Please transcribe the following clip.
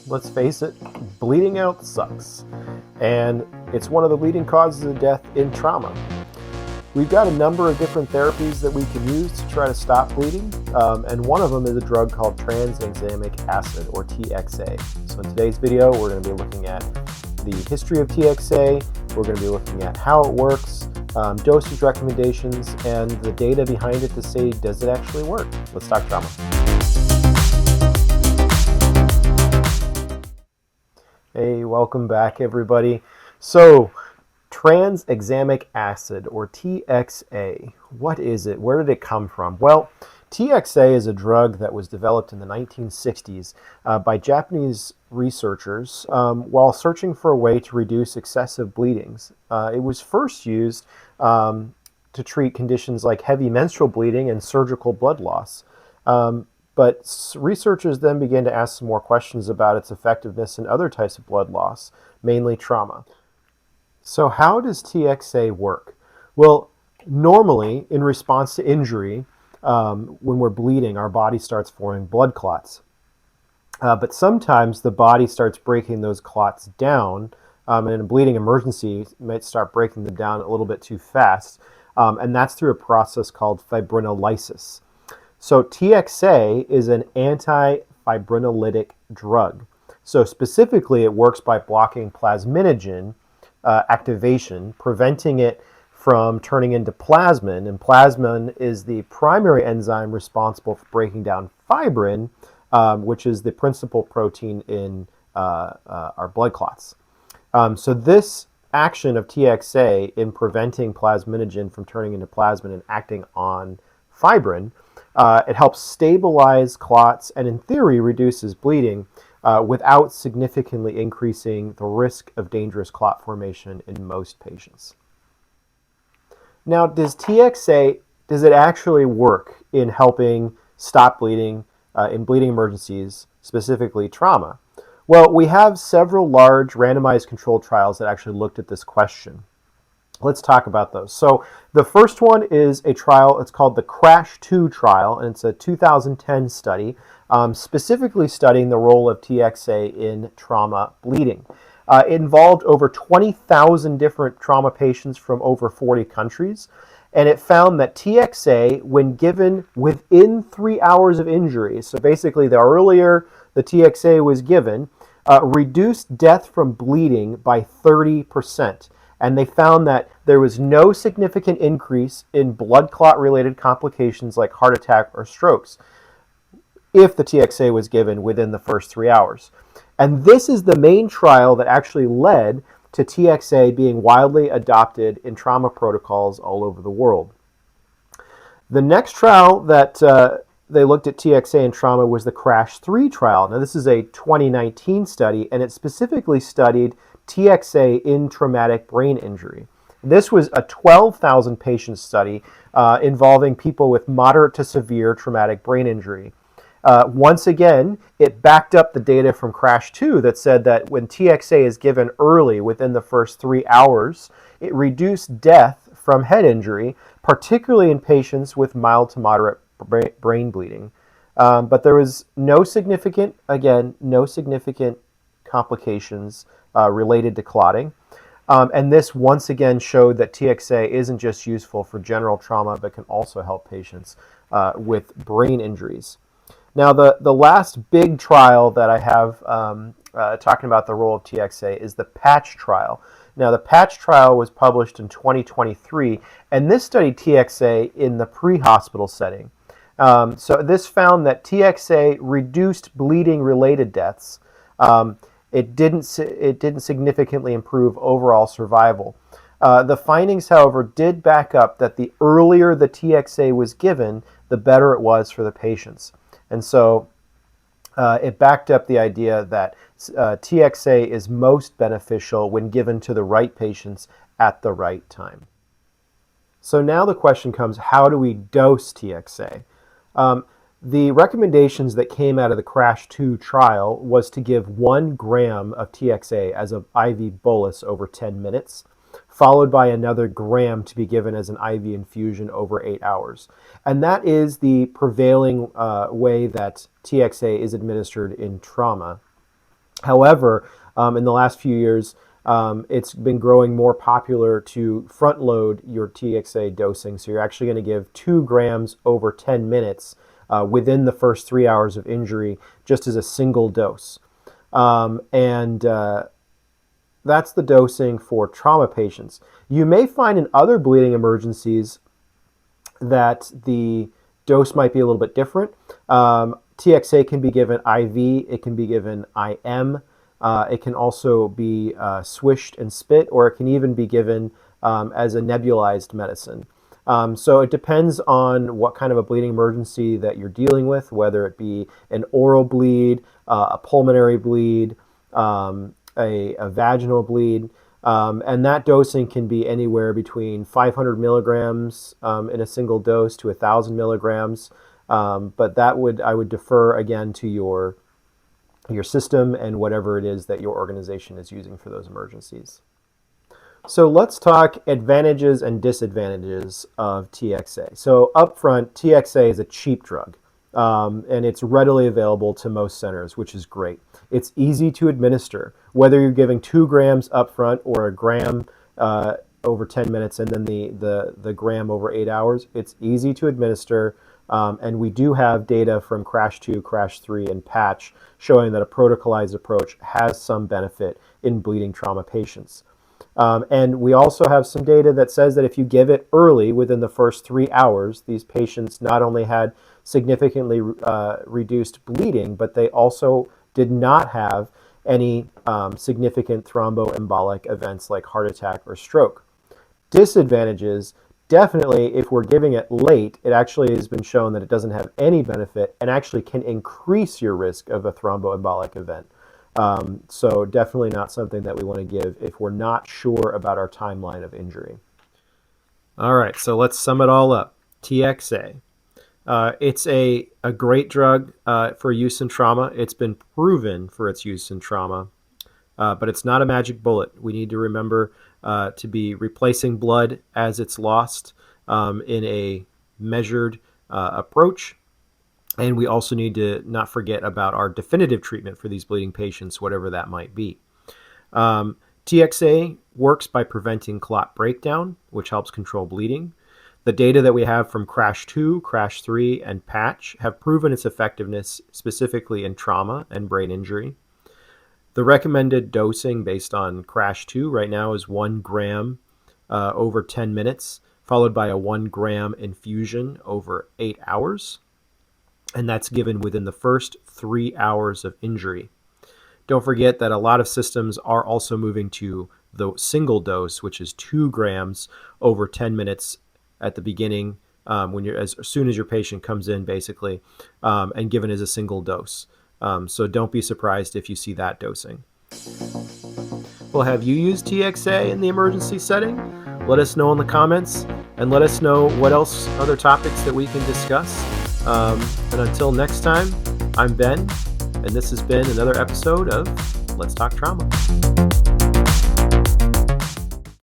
let's face it, bleeding out sucks. And it's one of the leading causes of death in trauma. We've got a number of different therapies that we can use to try to stop bleeding, and one of them is a drug called tranexamic acid, or TXA. So in today's video, we're going to be looking at the history of TXA, we're going to be looking at how it works, dosage recommendations, and the data behind it to say, does it actually work? Let's talk trauma. Hey, welcome back everybody. So, tranexamic acid, or TXA, what is it? Where did it come from? Well, TXA is a drug that was developed in the 1960s by Japanese researchers while searching for a way to reduce excessive bleedings. It was first used to treat conditions like heavy menstrual bleeding and surgical blood loss. But researchers then began to ask some more questions about its effectiveness in other types of blood loss, mainly trauma. So how does TXA work? Well, normally in response to injury, when we're bleeding, our body starts forming blood clots. But sometimes the body starts breaking those clots down, and in a bleeding emergency, it might start breaking them down a little bit too fast, and that's through a process called fibrinolysis. So TXA is an anti-fibrinolytic drug. So specifically, it works by blocking plasminogen activation, preventing it from turning into plasmin. And plasmin is the primary enzyme responsible for breaking down fibrin, which is the principal protein in our blood clots. So this action of TXA in preventing plasminogen from turning into plasmin and acting on fibrin, it helps stabilize clots and in theory reduces bleeding without significantly increasing the risk of dangerous clot formation in most patients. Now, does TXA, does it actually work in helping stop bleeding in bleeding emergencies, specifically trauma? Well, we have several large randomized controlled trials that actually looked at this question. Let's talk about those. So the first one is a trial, it's called the CRASH-2 trial, and it's a 2010 study specifically studying the role of TXA in trauma bleeding. It involved over 20,000 different trauma patients from over 40 countries, and it found that TXA, when given within 3 hours of injury, so basically the earlier the TXA was given, reduced death from bleeding by 30%. And they found that there was no significant increase in blood clot related complications like heart attack or strokes if the TXA was given within the first 3 hours. And this is the main trial that actually led to TXA being widely adopted in trauma protocols all over the world. The next trial that they looked at TXA in trauma was the CRASH-3 trial. Now this is a 2019 study, and it specifically studied TXA in traumatic brain injury. This was a 12,000 patient study involving people with moderate to severe traumatic brain injury. Once again, it backed up the data from CRASH-2 that said that when TXA is given early within the first 3 hours, it reduced death from head injury, particularly in patients with mild to moderate brain bleeding. But there was no significant complications related to clotting. And this once again showed that TXA isn't just useful for general trauma, but can also help patients with brain injuries. Now, the last big trial that I have talking about the role of TXA is the PATCH trial. Now, the PATCH trial was published in 2023, and this studied TXA in the pre-hospital setting. So this found that TXA reduced bleeding-related deaths. It didn't significantly improve overall survival. The findings, however, did back up that the earlier the TXA was given, the better it was for the patients. And so it backed up the idea that TXA is most beneficial when given to the right patients at the right time. So now the question comes, how do we dose TXA? The recommendations that came out of the CRASH-2 trial was to give 1 gram of TXA as an IV bolus over 10 minutes, followed by another gram to be given as an IV infusion over 8 hours. And that is the prevailing way that TXA is administered in trauma. However, in the last few years, it's been growing more popular to front load your TXA dosing. So you're actually going to give 2 grams over 10 minutes within the first 3 hours of injury, just as a single dose. And that's the dosing for trauma patients. You may find in other bleeding emergencies that the dose might be a little bit different. TXA can be given IV, it can be given IM, it can also be swished and spit, or it can even be given as a nebulized medicine. So it depends on what kind of a bleeding emergency that you're dealing with, whether it be an oral bleed, a pulmonary bleed, a vaginal bleed. And that dosing can be anywhere between 500 milligrams in a single dose to 1,000 milligrams. But I would defer again to your system and whatever it is that your organization is using for those emergencies. So let's talk advantages and disadvantages of TXA. So up front, TXA is a cheap drug, and it's readily available to most centers, which is great. It's easy to administer, whether you're giving 2 grams up front or a gram over 10 minutes and then the gram over 8 hours. It's easy to administer, and we do have data from CRASH 2, CRASH 3, and PATCH showing that a protocolized approach has some benefit in bleeding trauma patients. And we also have some data that says that if you give it early, within the first 3 hours, these patients not only had significantly reduced bleeding, but they also did not have any significant thromboembolic events like heart attack or stroke. Disadvantages, definitely if we're giving it late, it actually has been shown that it doesn't have any benefit and actually can increase your risk of a thromboembolic event. So definitely not something that we want to give if we're not sure about our timeline of injury. All right, so let's sum it all up. TXA. It's a great drug for use in trauma. It's been proven for its use in trauma, but it's not a magic bullet. We need to remember to be replacing blood as it's lost in a measured approach. And we also need to not forget about our definitive treatment for these bleeding patients, whatever that might be. TXA works by preventing clot breakdown, which helps control bleeding. The data that we have from CRASH 2, CRASH 3, and PATCH have proven its effectiveness specifically in trauma and brain injury. The recommended dosing based on CRASH 2 right now is 1 gram over 10 minutes, followed by a 1 gram infusion over 8 hours. And that's given within the first 3 hours of injury. Don't forget that a lot of systems are also moving to the single dose, which is 2 grams over 10 minutes at the beginning, when you're as soon as your patient comes in, basically, and given as a single dose. So don't be surprised if you see that dosing. Well, have you used TXA in the emergency setting? Let us know in the comments, and let us know what else, other topics that we can discuss. And until next time, I'm Ben, and this has been another episode of Let's Talk Trauma.